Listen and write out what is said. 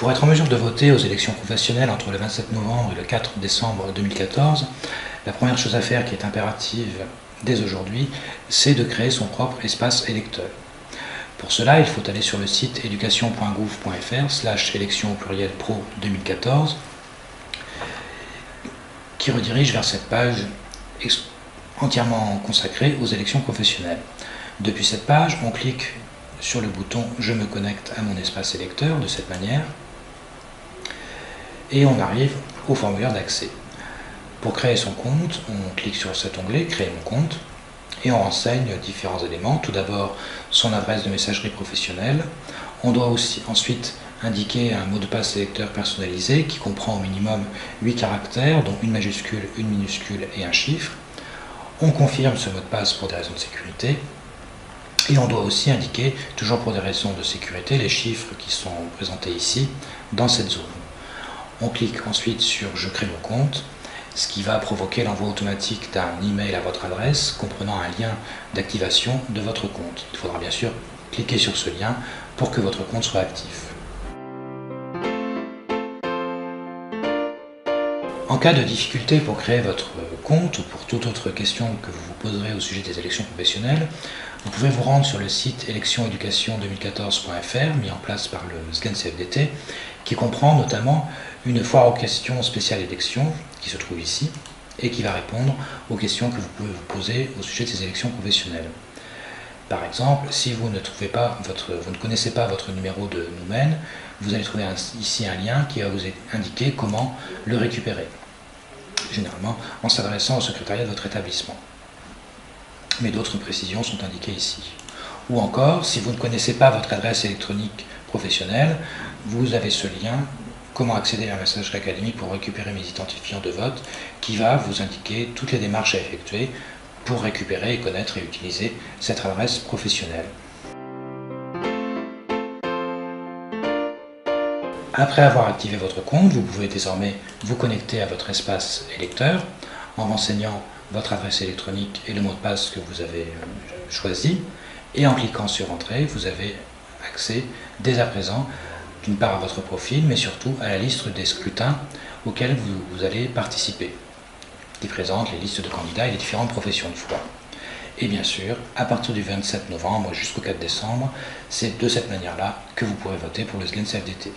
Pour être en mesure de voter aux élections professionnelles entre le 27 novembre et le 4 décembre 2014, la première chose à faire qui est impérative dès aujourd'hui, c'est de créer son propre espace électeur. Pour cela, il faut aller sur le site education.gouv.fr/élections pro 2014 qui redirige vers cette page entièrement consacrée aux élections professionnelles. Depuis cette page, on clique sur le bouton « Je me connecte à mon espace électeur » de cette manière et on arrive au formulaire d'accès. Pour créer son compte, on clique sur cet onglet « Créer mon compte » et on renseigne différents éléments. Tout d'abord, son adresse de messagerie professionnelle. On doit aussi ensuite indiquer un mot de passe électeur personnalisé qui comprend au minimum 8 caractères, dont une majuscule, une minuscule et un chiffre. On confirme ce mot de passe pour des raisons de sécurité. Et on doit aussi indiquer, toujours pour des raisons de sécurité, les chiffres qui sont présentés ici, dans cette zone. On clique ensuite sur « Je crée mon compte », ce qui va provoquer l'envoi automatique d'un email à votre adresse comprenant un lien d'activation de votre compte. Il faudra bien sûr cliquer sur ce lien pour que votre compte soit actif. En cas de difficulté pour créer votre compte ou pour toute autre question que vous vous poserez au sujet des élections professionnelles, vous pouvez vous rendre sur le site electionseducation2014.fr mis en place par le SGEN-CFDT qui comprend notamment une foire aux questions spéciale élections qui se trouve ici et qui va répondre aux questions que vous pouvez vous poser au sujet de ces élections professionnelles. Par exemple, si vous ne connaissez pas votre numéro de Noumen, vous allez trouver ici un lien qui va vous indiquer comment le récupérer, généralement en s'adressant au secrétariat de votre établissement. Mais d'autres précisions sont indiquées ici. Ou encore, si vous ne connaissez pas votre adresse électronique professionnelle, vous avez ce lien « Comment accéder à la messagerie académique pour récupérer mes identifiants de vote » qui va vous indiquer toutes les démarches à effectuer pour récupérer et connaître et utiliser cette adresse professionnelle. Après avoir activé votre compte, vous pouvez désormais vous connecter à votre espace électeur en renseignant votre adresse électronique et le mot de passe que vous avez choisi. Et en cliquant sur Entrée, vous avez accès dès à présent d'une part à votre profil, mais surtout à la liste des scrutins auxquels vous allez participer, qui présente les listes de candidats et les différentes professions de foi. Et bien sûr, à partir du 27 novembre jusqu'au 4 décembre, c'est de cette manière-là que vous pourrez voter pour le SGEN-CFDT.